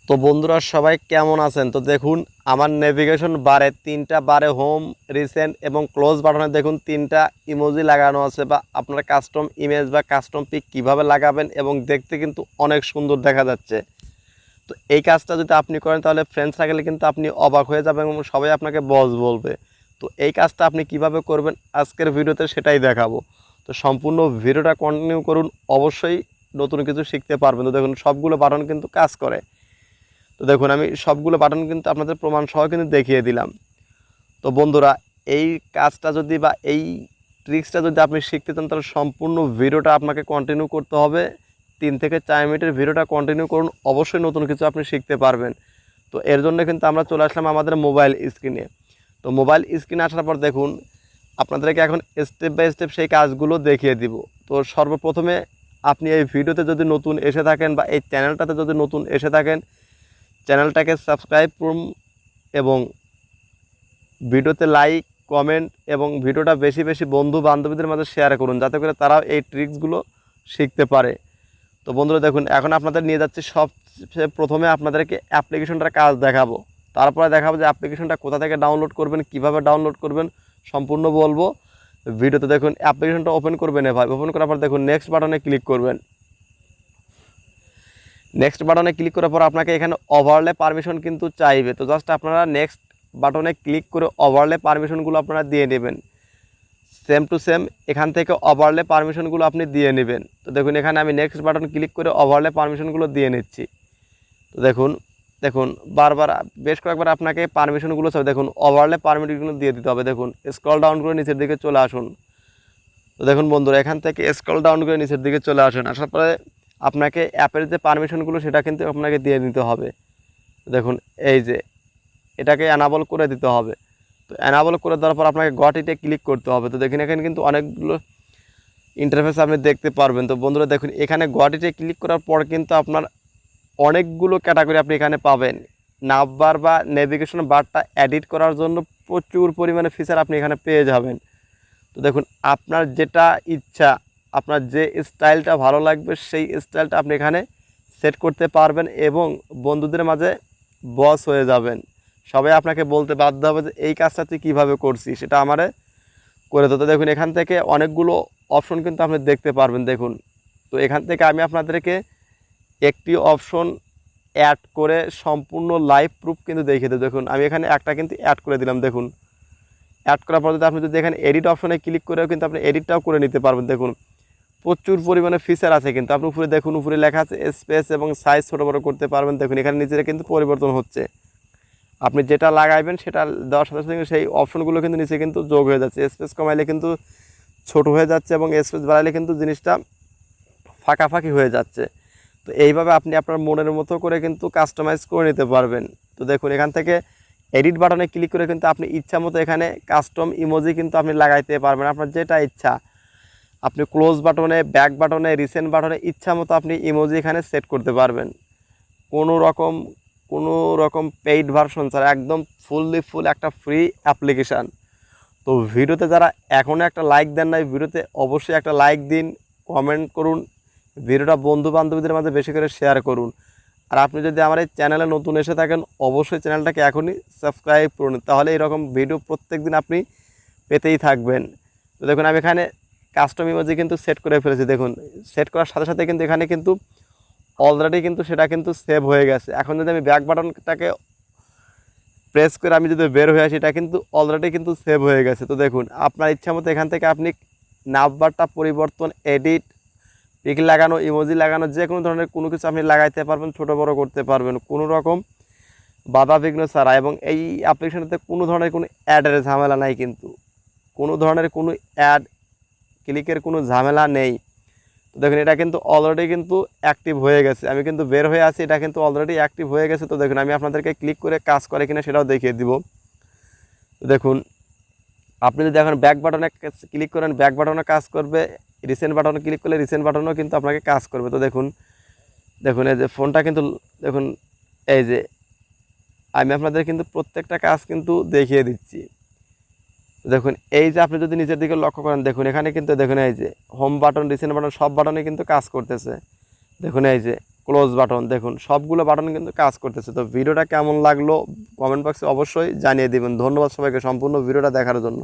তো বন্ধুরা সবাই কেমন আছেন? তো দেখুন আমার নেভিগেশন বারে তিনটা বারে হোম, রিসেন্ট এবং ক্লোজ বাটনে দেখুন তিনটা ইমোজি লাগানো আছে, বা আপনারা কাস্টম ইমেজ বা কাস্টম পিক কিভাবে লাগাবেন এবং দেখতে কিন্তু অনেক সুন্দর দেখা যাচ্ছে। তো এই কাজটা যদি আপনি করেন তাহলে ফ্রেন্ড সার্কেলে কিন্তু আপনি অবাক হয়ে যাবেন এবং সবাই আপনাকে বস বলবে। তো এই কাজটা আপনি কিভাবে করবেন আজকের ভিডিওতে সেটাই দেখাবো। তো সম্পূর্ণ ভিডিওটা কন্টিনিউ করুন, অবশ্যই নতুন কিছু শিখতে পারবেন। তো দেখুন সবগুলো বাটন কিন্তু কাজ করে। তো দেখুন আমি সবগুলো বাটন কিন্তু আপনাদের প্রমাণ সহ কিন্তু দেখিয়ে দিলাম। তো বন্ধুরা এই কাজটা যদি বা এই ট্রিক্সটা যদি আপনি শিখতে চান তাহলে সম্পূর্ণ ভিডিওটা আপনাকে কন্টিনিউ করতে হবে। 3 থেকে 4 মিনিটের ভিডিওটা কন্টিনিউ করুন, অবশ্যই নতুন কিছু আপনি শিখতে পারবেন। তো এর জন্য কিন্তু আমরা চলে আসলাম আমাদের মোবাইল স্ক্রিনে। তো মোবাইল স্ক্রিনে আসার পর দেখুন আপনাদেরকে এখন স্টেপ বাই স্টেপ সেই কাজগুলো দেখিয়ে দিব। তো সর্বপ্রথমে আপনি এই ভিডিওতে যদি নতুন এসে থাকেন বা এই চ্যানেলটাতে যদি নতুন এসে থাকেন, চ্যানেলটাকে সাবস্ক্রাইব করুন এবং ভিডিওতে লাইক, কমেন্ট এবং ভিডিওটা বেশি বেশি বন্ধু বান্ধবীদের মাঝে শেয়ার করুন, যাতে করে তারাও এই ট্রিক্সগুলো শিখতে পারে। তো বন্ধুরা দেখুন এখন আপনাদের নিয়ে যাচ্ছি সবচেয়ে প্রথমে আপনাদেরকে অ্যাপ্লিকেশনটার কাজ দেখাবো। তারপরে দেখাবো যে অ্যাপ্লিকেশনটা কোথা থেকে ডাউনলোড করবেন, কিভাবে ডাউনলোড করবেন সম্পূর্ণ বলবো ভিডিওতে। দেখুন অ্যাপ্লিকেশনটা ওপেন করবেন, এভাবে ওপেন করার পর দেখুন নেক্সট বাটনে ক্লিক করবেন। নেক্সট বাটনে ক্লিক করার পর আপনাকে এখানে ওভারলে পারমিশন কিন্তু চাইবে। তো জাস্ট আপনারা নেক্সট বাটনে ক্লিক করে ওভারলে পারমিশনগুলো আপনারা দিয়ে নেবেন। সেম টু সেম এখান থেকে ওভারলে পারমিশনগুলো আপনি দিয়ে নেবেন। তো দেখুন এখানে আমি নেক্সট বাটন ক্লিক করে ওভারলে পারমিশনগুলো দিয়ে নিচ্ছি। তো দেখুন দেখুন বারবার বেশ কয়েকবার আপনাকে পারমিশনগুলো চাই। দেখুন ওভারলে পারমিশনগুলো দিয়ে দিতে হবে। দেখুন স্ক্রল ডাউন করে নিচের দিকে চলে আসুন। তো দেখুন বন্ধুরা এখান থেকে স্ক্রল ডাউন করে নিচের দিকে চলে আসুন। আসার পরে আপনাকে অ্যাপের যে পারমিশনগুলো সেটা কিন্তু আপনাকে দিয়ে নিতে হবে। দেখুন এই যে এটাকে অ্যানাবল করে দিতে হবে। তো অ্যানাবল করে দেওয়ার পর আপনাকে গট ইটে ক্লিক করতে হবে। তো দেখুন এখানে কিন্তু অনেকগুলো ইন্টারফেস আপনি দেখতে পারবেন। তো বন্ধুরা দেখুন এখানে গট ইটে ক্লিক করার পর কিন্তু আপনার অনেকগুলো ক্যাটাগরি আপনি এখানে পাবেন। নাম্বার বা নেভিগেশন বারটা এডিট করার জন্য প্রচুর পরিমাণে ফিচার আপনি এখানে পেয়ে যাবেন। তো দেখুন আপনার যেটা ইচ্ছা, আপনার যে স্টাইলটা ভালো লাগবে সেই স্টাইলটা আপনি এখানে সেট করতে পারবেন এবং বন্ধুদের মাঝে বস হয়ে যাবেন। সবাই আপনাকে বলতে বাধ্য হবে যে এই কাজটা তুই কীভাবে করছিস, সেটা আমারে করে দিতে। দেখুন এখান থেকে অনেকগুলো অপশন কিন্তু আপনি দেখতে পারবেন। দেখুন তো এখান থেকে আমি আপনাদেরকে একটি অপশন অ্যাড করে সম্পূর্ণ লাইভ প্রুফ কিন্তু দেখিয়ে দেবো। দেখুন আমি এখানে একটা কিন্তু অ্যাড করে দিলাম। দেখুন অ্যাড করার পর যদি আপনি যদি এখানে এডিট অপশনে ক্লিক করেও কিন্তু আপনি এডিটটাও করে নিতে পারবেন। দেখুন প্রচুর পরিমাণে ফিচার আছে কিন্তু আপনি উপরে দেখুন, উপরে লেখা আছে স্পেস এবং সাইজ ছোটো বড়ো করতে পারবেন। দেখুন এখানে নিচে কিন্তু পরিবর্তন হচ্ছে, আপনি যেটা লাগাইবেন সেটা দেওয়ার সাথে সাথে সেই অপশনগুলো কিন্তু নিচে কিন্তু যোগ হয়ে যাচ্ছে। স্পেস কমাইলে কিন্তু ছোট হয়ে যাচ্ছে এবং স্পেস বাড়াইলে কিন্তু জিনিসটা ফাঁকাফাঁকি হয়ে যাচ্ছে। তো এইভাবে আপনি আপনার মনের মতো করে কিন্তু কাস্টমাইজ করে নিতে পারবেন। তো দেখুন এখান থেকে এডিট বাটনে ক্লিক করে কিন্তু আপনি ইচ্ছা মতো এখানে কাস্টম ইমোজি কিন্তু আপনি লাগাইতে পারবেন, আপনার যেটা ইচ্ছা। আপনি ক্লোজ বাটনে, ব্যাক বাটনে, রিসেন্ট বাটনে ইচ্ছা মতো আপনি ইমোজি এখানে সেট করতে পারবেন। কোনো রকম পেইড ভার্সন ছাড়া একদম ফুল একটা ফ্রি অ্যাপ্লিকেশান। তো ভিডিওতে যারা এখনও একটা লাইক দেন নাই, ভিডিওতে অবশ্যই একটা লাইক দিন, কমেন্ট করুন, ভিডিওটা বন্ধু বান্ধবীদের মাঝে বেশি করে শেয়ার করুন। আর আপনি যদি আমার এই চ্যানেলে নতুন এসে থাকেন অবশ্যই চ্যানেলটাকে এখনই সাবস্ক্রাইব করুন, তাহলে এরকম ভিডিও প্রত্যেক দিন আপনি পেতেই থাকবেন। তো দেখুন আমি এখানে কাস্টম ইমোজি কিন্তু সেট করে ফেলেছি। দেখুন সেট করার সাথে সাথে কিন্তু এখানে কিন্তু অলরেডি কিন্তু সেটা কিন্তু সেভ হয়ে গেছে। এখন যদি আমি ব্যাক বাটনটাকে প্রেস করে আমি যদি বের হয়ে আসি, এটা কিন্তু অলরেডি কিন্তু সেভ হয়ে গেছে। তো দেখুন আপনার ইচ্ছা মতো এখান থেকে আপনি নাম্বারটা পরিবর্তন, এডিট, পিক লাগানো, ইমোজি লাগানো, যে কোনো ধরনের কোনো কিছু আপনি লাগাইতে পারবেন, ছোটো বড়ো করতে পারবেন কোনো রকম বাধা বিঘ্ন ছাড়া। এবং এই অ্যাপ্লিকেশনটাতে কোনো ধরনের কোনো অ্যাডের ঝামেলা নাই, কিন্তু কোনো ধরনের কোনো অ্যাড ক্লিকের কোনো ঝামেলা নেই। তো দেখুন এটা কিন্তু অলরেডি কিন্তু অ্যাক্টিভ হয়ে গেছে, আমি কিন্তু বের হয়ে আছি, এটা কিন্তু অলরেডি অ্যাক্টিভ হয়ে গেছে। তো দেখুন আমি আপনাদেরকে ক্লিক করে কাজ করে কিনা সেটাও দেখিয়ে দিব। তো দেখুন আপনি যদি এখন ব্যাক বাটনে ক্লিক করেন, ব্যাক বাটনে কাজ করবে, রিসেন্ট বাটনে ক্লিক করলে রিসেন্ট বাটনেও কিন্তু আপনাকে কাজ করবে। তো দেখুন দেখুন এই যে ফোনটা কিন্তু দেখুন এই যে আমি আপনাদের কিন্তু প্রত্যেকটা কাজ কিন্তু দেখিয়ে দিচ্ছি। দেখুন এই যে আপনি যদি নিচের দিকে লক্ষ্য করেন, দেখুন এখানে কিন্তু দেখুন এই যে হোম বাটন, রিসেন্ট বাটন সব বাটনে কিন্তু কাজ করতেছে। দেখুন এই যে ক্লোজ বাটন, দেখুন সবগুলো বাটন কিন্তু কাজ করতেছে। তো ভিডিওটা কেমন লাগলো কমেন্ট বক্সে অবশ্যই জানিয়ে দিবেন। ধন্যবাদ সবাইকে সম্পূর্ণ ভিডিওটা দেখার জন্য।